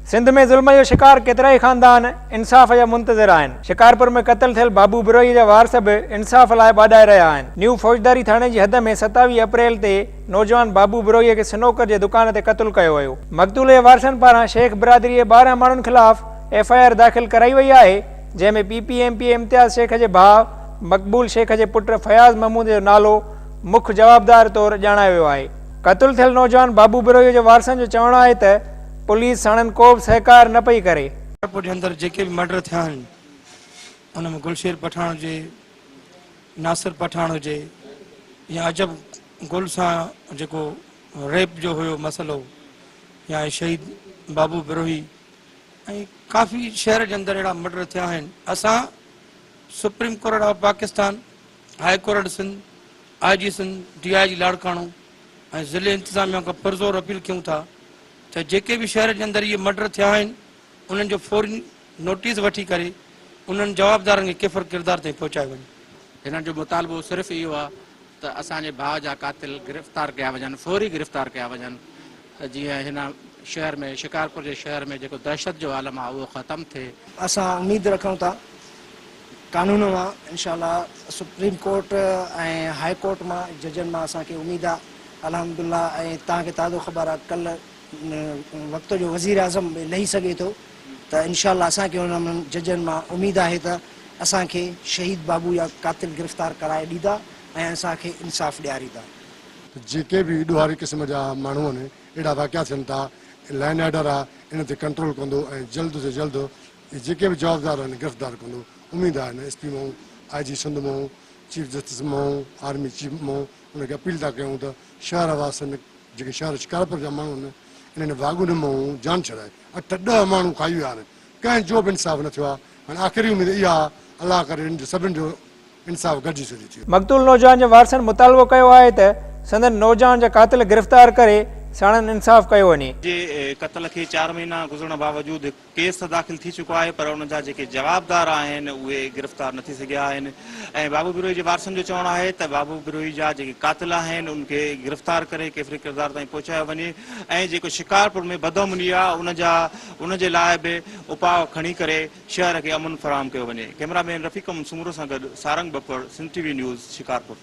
सिंध में ज़ुल्म जो शिकार केतरा ही ख़ानदान इंसाफ़ जा मुंतज़िर आहिनि। शिकारपुर में क़त्ल थियल बाबू बिरोही जा वारस बि इंसाफ़ लाइ बाॾाए रहिया आहिनि। न्यू फ़ौजदारी थाणे जी हद में 27 अप्रैल ते नौजवान बाबू बिरोही खे स्नोकर जे दुकान ते क़त्ल कयो वियो। मक़तूल जे वारसनि पारां शेख बिरादरी जे 12 माण्हुनि ख़िलाफ़ FIR दाख़िल कराई वई आहे, जंहिंमें PPMP इम्तियाज़ शेख जे भाउ मक़बूल शेख जे पुट फयाज़ महमूद जो नालो मुख्य जवाबदार तौरु ॼाणायो वियो आहे। क़त्ल थियल नौजवान बाबू बिरोही जे वारसनि जो चवणु आहे त पुलिस साणनि को बि सहकार न पई करे। शिकारपुर जे अंदरि जेके बि मर्डर थिया आहिनि उन में गुलशेर पठान हुजे, नासिर पठान हुजे या अजब गुल सां जेको रेप जो हुयो मसलो या शहीद बाबू बिरोही ऐं काफ़ी शहर जे अंदरि अहिड़ा मर्डर थिया आहिनि। असां supreme court of Pakistan, high court Sindh, IG Sindh, DIG Larkana ऐं ज़िले इंतिज़ामिया खां पुरज़ोर अपील कयूं था त जेके बि शहर जे अंदरि इहे मर्डर थिया आहिनि उन्हनि जो फौरी नोटिस वठी करे उन्हनि जवाबदारनि खे किफ़र किरदार ताईं पहुचाए वञे। हिननि जो मुतालबो सिर्फ़ु इहो आहे त असांजे भाउ जा कातिल गिरफ़्तार कया वञनि, फौरी गिरफ़्तार कया वञनि, जीअं हिन शहर में, शिकारपुर जे शहर में जेको दहशत जो आलम आहे उहो ख़तमु थिए। असां उमेद रखूं था कानून मां इंशाअल्लाह सुप्रीम कोर्ट ऐं हाई कोर्ट मां जजनि मां असांखे उमेद आहे अल्हम्दुलिल्लाह। ऐं तव्हांखे ताज़ो ख़बर आहे कल्ह वक़्त जो वज़ीर आज़म लही सघे थो त इंशाअल्लाह असांखे उन जजनि मां उमेद आहे त असांखे शहीद बाबू या कातिल गिरफ़्तार कराए ॾींदा ऐं असांखे इंसाफ़ ॾियारींदा। जेके बि ॾोहारी क़िस्म जा माण्हू आहिनि अहिड़ा वाक़िया थियनि था, लाइन ऑर्डर आहे इन ते कंट्रोल कंदो ऐं जल्द से जल्द जेके बि जवाबदार आहिनि गिरफ़्तार कंदो। उमेद आहे न SP मां, IG सिंध मां, चीफ जस्टिस मां, आर्मी चीफ मां उनखे अपील था कयूं त शहर वासियुनि जेके शहर शिकारपुर जा माण्हू आहिनि इन्हनि वागुनि मां जान छॾाए 8-10 माण्हू खाई विया आहिनि, कंहिं जो बि इंसाफ़ न थियो आहे। हाणे आख़िरी उमेद इहा आहे अलाह करे इन सभिनि जो इंसाफ़ गॾिजी सघे थी। मक़तूल नौजवान जे वारसनि मुतालबो कयो आहे त संदन नौजवान जा कातिल गिरफ़्तार करे साणनि इंसाफ़ कयो वञे। जे क़त्ल खे 4 महीना गुज़रण बावजूद केस दाख़िल थी चुको आहे, पर उन जा जेके जवाबदार आहिनि उहे गिरफ़्तार न थी सघिया आहिनि। ऐं बाबू बिरोही जे वारसनि जो चवणु आहे त बाबू बिरोही जा जेके कातिल आहिनि उनखे गिरफ़्तार करे केफ़री किरदार ताईं पहुचायो वञे ऐं जेको शिकारपुर में बदअमनी आहे उनजे लाइ बि उपाउ खणी करे शहर खे अमन फ़राहम कयो वञे। कैमरामैन रफ़ीक़ सूमरो सां गॾु सारंग बपर, सिंध TV न्यूज़, शिकारपुर।